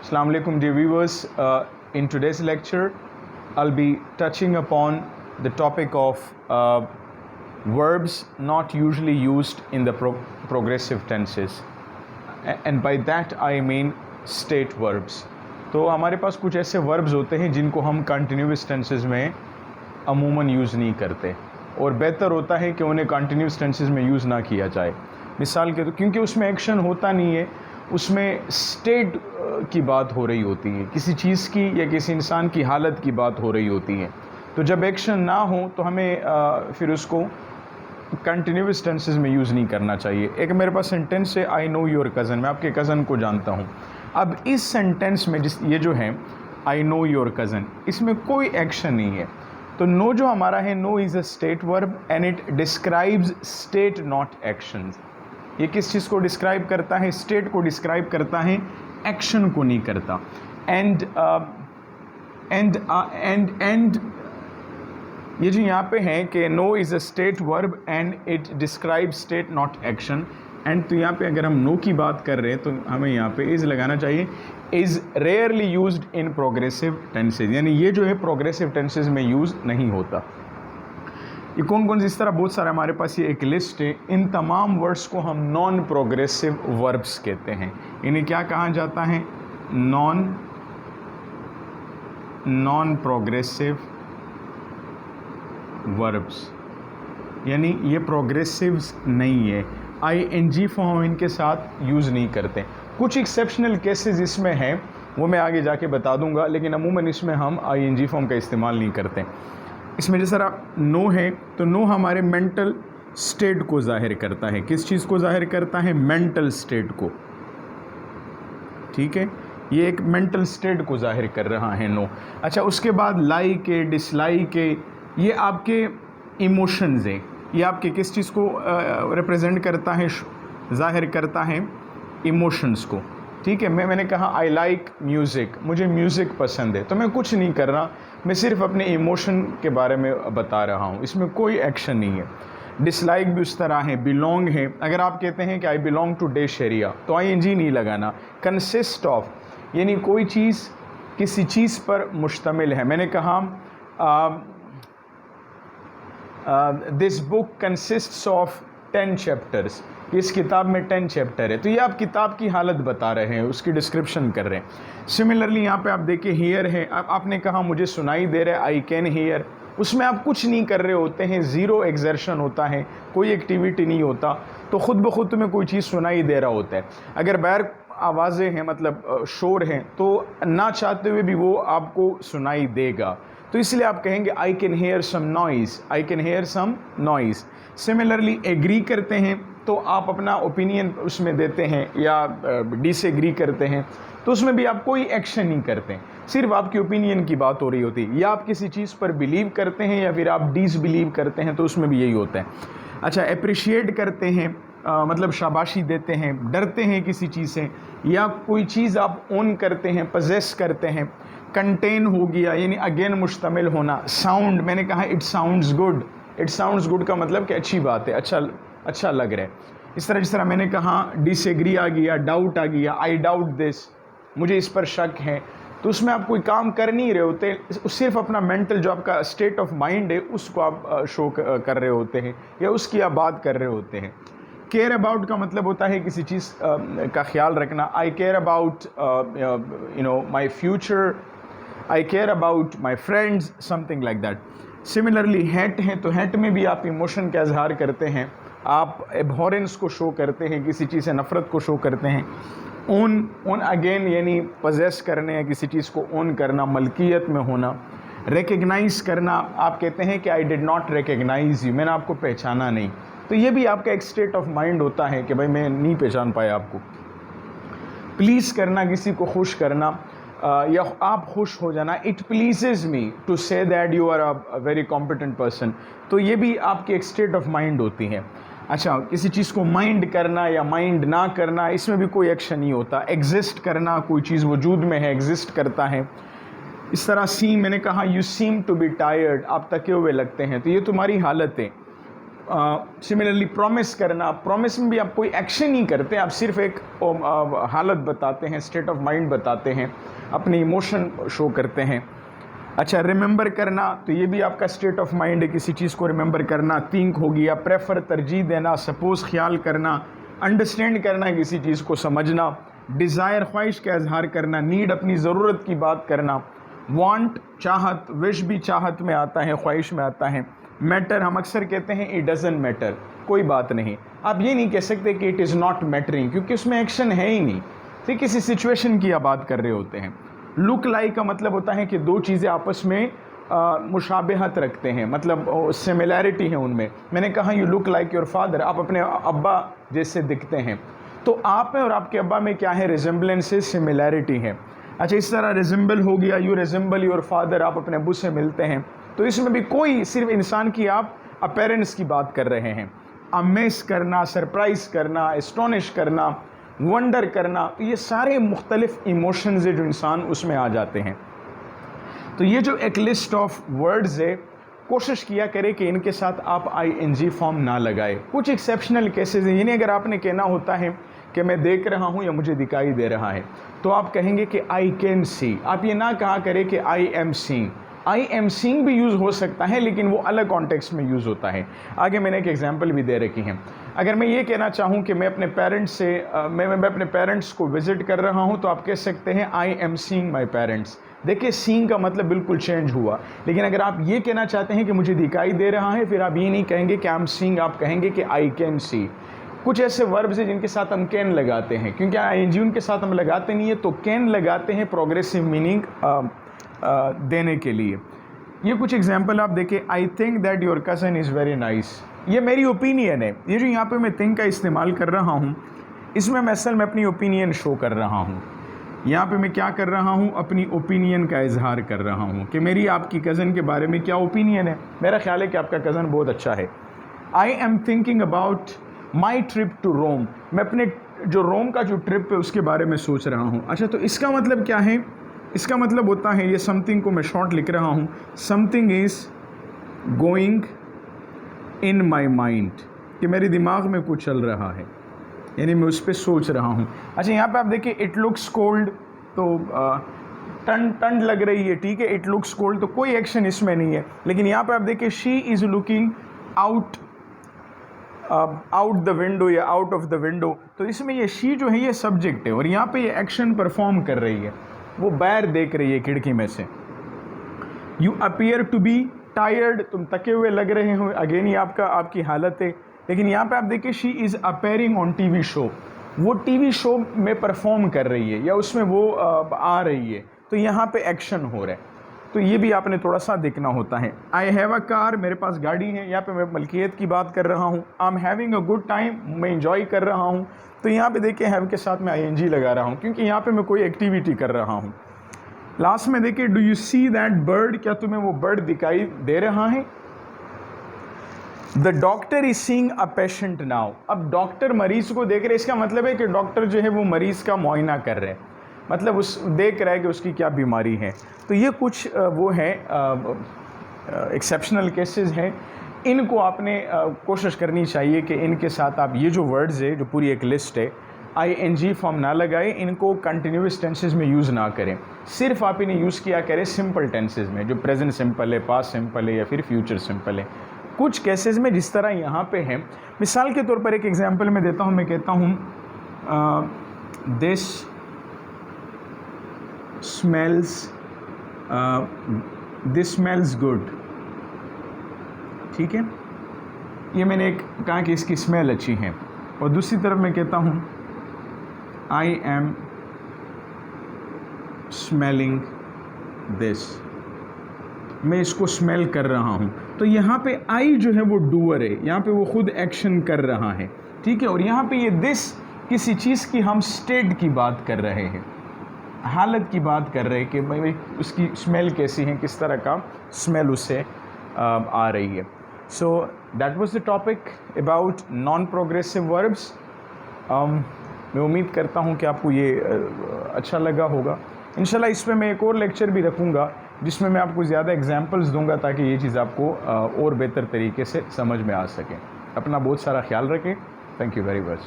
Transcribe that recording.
Assalamu alaikum dear viewers. In today's lecture, I'll be touching upon the topic of verbs not usually used in the progressive tenses. And by that I mean state verbs. तो हमारे पास कुछ ऐसे verbs होते हैं जिनको हम continuous tenses में अमूमन यूज़ नहीं करते और बेहतर होता है कि उन्हें continuous tenses में यूज़ ना किया जाए। मिसाल के तो क्योंकि उसमें एक्शन होता नहीं है, उसमें स्टेट की बात हो रही होती है, किसी चीज़ की या किसी इंसान की हालत की बात हो रही होती है। तो जब एक्शन ना हो तो हमें फिर उसको कंटिन्यूस टेंसेस में यूज़ नहीं करना चाहिए। एक मेरे पास सेंटेंस है, आई नो योर कज़न, मैं आपके कज़न को जानता हूँ। अब इस सेंटेंस में ये जो है आई नो योर कज़न, इसमें कोई एक्शन नहीं है। तो नो जो हमारा है, no is a state verb and it describes state not actions. ये किस चीज़ को डिस्क्राइब करता है? स्टेट को डिस्क्राइब करता है, एक्शन को नहीं करता। एंड ये जो यहाँ पे है कि no is a state verb and it describe state not action. And तो यहाँ पे अगर हम नो की बात कर रहे हैं तो हमें यहाँ पे इज़ लगाना चाहिए। Is rarely used in progressive tenses, यानी ये जो है प्रोग्रेसिव टेंसेज में यूज़ नहीं होता। ये कौन कौन सी, इस तरह बहुत सारे हमारे पास ये एक लिस्ट है। इन तमाम वर्ड्स को हम नॉन प्रोग्रेसिव वर्ब्स कहते हैं। इन्हें क्या कहा जाता है? नॉन प्रोग्रेसिव वर्ब्स, यानी ये प्रोग्रेसिव्स नहीं है। ING फॉर्म इनके साथ यूज़ नहीं करते। कुछ एक्सेप्शनल केसेस इसमें हैं, वो मैं आगे जाके बता दूंगा, लेकिन अमूमन इसमें हम ING फॉर्म का इस्तेमाल नहीं करते। इसमें जैसा नो है तो नो हमारे मेंटल स्टेट को जाहिर करता है। किस चीज़ को जाहिर करता है? मेंटल स्टेट को। ठीक है, ये एक मेंटल स्टेट को जाहिर कर रहा है नो। अच्छा, उसके बाद लाइक है, डिसलाइक है, ये आपके इमोशंस हैं। ये आपके किस चीज़ को रिप्रेजेंट करता है? जाहिर करता है इमोशंस को। ठीक है, मैंने कहा आई लाइक म्यूज़िक, मुझे म्यूज़िक पसंद है, तो मैं कुछ नहीं कर रहा, मैं सिर्फ अपने इमोशन के बारे में बता रहा हूँ, इसमें कोई एक्शन नहीं है। डिसलाइक भी उस तरह है। बिलोंग है, अगर आप कहते हैं कि I belong to dash area तो ING नहीं लगाना। कंसिस्ट ऑफ, यानी कोई चीज़ किसी चीज़ पर मुश्तमिल है। मैंने कहा this book consists of 10 chapters, इस किताब में 10 चैप्टर है, तो ये आप किताब की हालत बता रहे हैं, उसकी डिस्क्रिप्शन कर रहे हैं। सिमिलरली यहाँ पे आप देखिए हियर है, आपने कहा मुझे सुनाई दे रहा है, आई कैन हियर, उसमें आप कुछ नहीं कर रहे होते हैं, ज़ीरो एक्सर्शन होता है, कोई एक्टिविटी नहीं होता, तो ख़ुद ब खुद तुम्हें कोई चीज़ सुनाई दे रहा होता है। अगर बाहर आवाज़ें हैं, मतलब शोर हैं, तो ना चाहते हुए भी वो आपको सुनाई देगा, तो इसलिए आप कहेंगे I can hear some noise, I can hear some noise. Similarly agree करते हैं तो आप अपना ओपिनियन उसमें देते हैं, या डिसएग्री करते हैं तो उसमें भी आप कोई एक्शन नहीं करते, सिर्फ आपकी ओपिनियन की बात हो रही होती है। या आप किसी चीज़ पर बिलीव करते हैं या फिर आप डिसबिलीव करते हैं, तो उसमें भी यही होता है। अच्छा, अप्रिशिएट करते हैं, मतलब शाबाशी देते हैं, डरते हैं किसी चीज़ से, या कोई चीज़ आप ओन करते हैं, पजेस करते हैं। कंटेन हो गया, यानी अगेन मुश्तमिल होना। साउंड, मैंने कहा it sounds good, it sounds good का मतलब कि अच्छी बात है, अच्छा लग रहा है। इस तरह जिस तरह मैंने कहा डिसएग्री आ गया, डाउट आ गया, आई डाउट दिस, मुझे इस पर शक है, तो उसमें आप कोई काम कर नहीं रहे होते, सिर्फ अपना मेंटल जो आपका स्टेट ऑफ माइंड है उसको आप शो कर रहे होते हैं या उसकी आप बात कर रहे होते हैं। केयर अबाउट का मतलब होता है किसी चीज़ का ख्याल रखना। I care about my future, I care about my friends, something like that. Similarly hate है, तो हेट में भी आप इमोशन का इजहार करते हैं, आप एबहॉरेंस को शो करते हैं, किसी चीज़ से नफ़रत को शो करते हैं। ओन अगेन, यानी पजेस करने या किसी चीज़ को ओन करना, मलकियत में होना। रिकग्नाइज़ करना, आप कहते हैं कि I did not recognise you, मैंने आपको पहचाना नहीं, तो ये भी आपका एक स्टेट ऑफ माइंड होता है कि भाई मैं नहीं पहचान पाया आपको। प्लीज़ करना, किसी को खुश करना, या आप खुश हो जाना। It pleases me to say that you are a very competent person, तो ये भी आपकी एक स्टेट ऑफ माइंड होती है। अच्छा, किसी चीज़ को माइंड करना या माइंड ना करना, इसमें भी कोई एक्शन नहीं होता। एग्जिस्ट करना, कोई चीज़ वजूद में है, एग्जिस्ट करता है। इस तरह मैंने कहा you seem to be tired, आप थके हुए लगते हैं, तो ये तुम्हारी हालत है। सिमिलरली प्रॉमिस करना, प्रॉमिस में भी आप कोई एक्शन नहीं करते, आप सिर्फ एक हालत बताते हैं, स्टेट ऑफ माइंड बताते हैं, अपने इमोशन शो करते हैं। अच्छा, रिमेंबर करना, तो ये भी आपका स्टेट ऑफ माइंड है, किसी चीज़ को रिमेंबर करना। थिंक हो गया, प्रेफर तरजीह देना, सपोज ख्याल करना, अंडरस्टैंड करना, किसी चीज़ को समझना। डिज़ायर ख्वाहिश का इजहार करना, नीड अपनी ज़रूरत की बात करना। वांट चाहत, विश भी चाहत में आता है, ख्वाहिश में आता है। मैटर, हम अक्सर कहते हैं इट डजंट मैटर, कोई बात नहीं। आप ये नहीं कह सकते कि इट इज़ नॉट मैटरिंग, क्योंकि उसमें एक्शन है ही नहीं, तो किसी सिचुएशन की आप बात कर रहे होते हैं। लुक लाइक का मतलब होता है कि दो चीज़ें आपस में मुशाबहत रखते हैं, मतलब सिमिलैरिटी है उनमें। मैंने कहा you look like your father, आप अपने अब्बा जैसे दिखते हैं, तो आप में और आपके अब्बा में क्या है, रिजेम्बलेंसेस, सिमिलैरिटी है। अच्छा, इस तरह रिजेंबल हो गया, यू रिजेंबल योर फादर, आप अपने अब्बू से मिलते हैं, तो इसमें भी कोई सिर्फ इंसान की आप अपेरेंस की बात कर रहे हैं। अमेज करना, सरप्राइज करना, एस्टोनिश करना, वंडर करना, तो ये सारे मुख्तलिफ इमोशंस है जो इंसान उसमें आ जाते हैं। तो ये जो एक लिस्ट ऑफ वर्ड्स है, कोशिश किया करें कि इनके साथ आप ING फॉर्म ना लगाए। कुछ एक्सेप्शनल केसेस हैं, यानी अगर आपने कहना होता है कि मैं देख रहा हूँ या मुझे दिखाई दे रहा है, तो आप कहेंगे कि आई कैन सी। आप ये ना कहा करें कि I am seeing. I am seeing भी यूज़ हो सकता है, लेकिन वो अलग कॉन्टेक्स्ट में यूज़ होता है। आगे मैंने एक एग्जांपल भी दे रखी है। अगर मैं ये कहना चाहूँ कि मैं अपने पेरेंट्स से मैं अपने पेरेंट्स को विज़िट कर रहा हूँ, तो आप कह सकते हैं I am seeing my parents. देखिए, सीइंग का मतलब बिल्कुल चेंज हुआ। लेकिन अगर आप ये कहना चाहते हैं कि मुझे दिखाई दे रहा है, फिर आप ये नहीं कहेंगे कि आई एम सीइंग, आप कहेंगे कि आई कैन सी। कुछ ऐसे वर्ब्स हैं जिनके साथ हम कैन लगाते हैं, क्योंकि ING उनके साथ हम लगाते नहीं है, तो कैन लगाते हैं प्रोग्रेसिव मीनिंग देने के लिए। ये कुछ एग्जाम्पल आप देखें। I think that your cousin is very nice, ये मेरी ओपिनियन है। ये जो यहाँ पे मैं थिंक का इस्तेमाल कर रहा हूँ, इसमें मैं असल में अपनी ओपिनियन शो कर रहा हूँ। यहाँ पे मैं क्या कर रहा हूँ, अपनी ओपिनियन का इजहार कर रहा हूँ कि मेरी आपकी कज़न के बारे में क्या ओपिनियन है। मेरा ख्याल है कि आपका कज़न बहुत अच्छा है। I am thinking about my trip to Rome, मैं अपने जो रोम का जो ट्रिप है उसके बारे में सोच रहा हूँ। अच्छा, तो इसका मतलब क्या है? इसका मतलब होता है, ये समथिंग को मैं शॉर्ट लिख रहा हूँ, something is going in my mind, कि मेरे दिमाग में कुछ चल रहा है, यानी मैं उस पर सोच रहा हूँ। अच्छा, यहाँ पे आप देखिए इट लुक्स कोल्ड, तो ठंड लग रही है, ठीक है, इट लुक्स कोल्ड, तो कोई एक्शन इसमें नहीं है। लेकिन यहाँ पे आप देखिए she is looking out the window या आउट ऑफ द विंडो, तो इसमें ये शी जो है ये सब्जेक्ट है, और यहाँ पे ये एक्शन परफॉर्म कर रही है, वो बाहर देख रही है खिड़की में से। You appear to be tired, तुम थके हुए लग रहे हो, अगेन ये आपकी हालत है। लेकिन यहाँ पे आप देखिए she is appearing on TV show, वो TV शो में परफॉर्म कर रही है या उसमें वो आ रही है, तो यहाँ पे एक्शन हो रहा है। तो ये भी आपने थोड़ा सा देखना होता है। आई हैव अ कार, मेरे पास गाड़ी है, यहाँ पे मैं मलकियत की बात कर रहा हूँ। I am having a good time, मैं इंजॉय कर रहा हूँ, तो यहाँ पे देखिए हैव के साथ मैं ING लगा रहा हूँ, क्योंकि यहाँ पे मैं कोई एक्टिविटी कर रहा हूँ। लास्ट में देखिए do you see that bird, क्या तुम्हें वो बर्ड दिखाई दे रहा है? The doctor is seeing a patient now, अब डॉक्टर मरीज को देख रहे, इसका मतलब है कि डॉक्टर जो है वो मरीज का मुआयना कर रहे हैं, मतलब उस देख रहा है कि उसकी क्या बीमारी है। तो ये कुछ वो है एक्सेप्शनल केसेस हैं, इनको आपने कोशिश करनी चाहिए कि इनके साथ आप ये जो वर्ड्स है, जो पूरी एक लिस्ट है, ING फॉर्म ना लगाए, इनको कंटिन्यूस टेंसेस में यूज़ ना करें, सिर्फ आप इन्हें यूज़ किया करें सिंपल टेंसेस में, जो प्रेजेंट सिंपल है, पास्ट सिंपल है या फिर फ्यूचर सिंपल है। कुछ केसेस में जिस तरह यहाँ पे है, मिसाल के तौर पर एक एग्जांपल मैं देता हूँ, मैं कहता हूँ दिस स्मेल्स गुड, ठीक है, ये मैंने एक कहा कि इसकी स्मेल अच्छी है। और दूसरी तरफ मैं कहता हूँ आई एम स्मेलिंग दिस, मैं इसको स्मेल कर रहा हूँ। तो यहाँ पे आई जो है वो डूअर है, यहाँ पे वो खुद एक्शन कर रहा है, ठीक है। और यहाँ पे ये दिस किसी चीज़ की हम स्टेट की बात कर रहे हैं, हालत की बात कर रहे हैं कि भाई उसकी स्मेल कैसी है, किस तरह का स्मेल उससे आ रही है। So that was the topic about non progressive verbs. मैं उम्मीद करता हूँ कि आपको ये अच्छा लगा होगा। इंशाल्लाह इस पर मैं एक और लेक्चर भी रखूँगा जिसमें मैं आपको ज़्यादा एग्जांपल्स दूंगा ताकि ये चीज़ आपको और बेहतर तरीके से समझ में आ सके। अपना बहुत सारा ख्याल रखें। Thank you very much.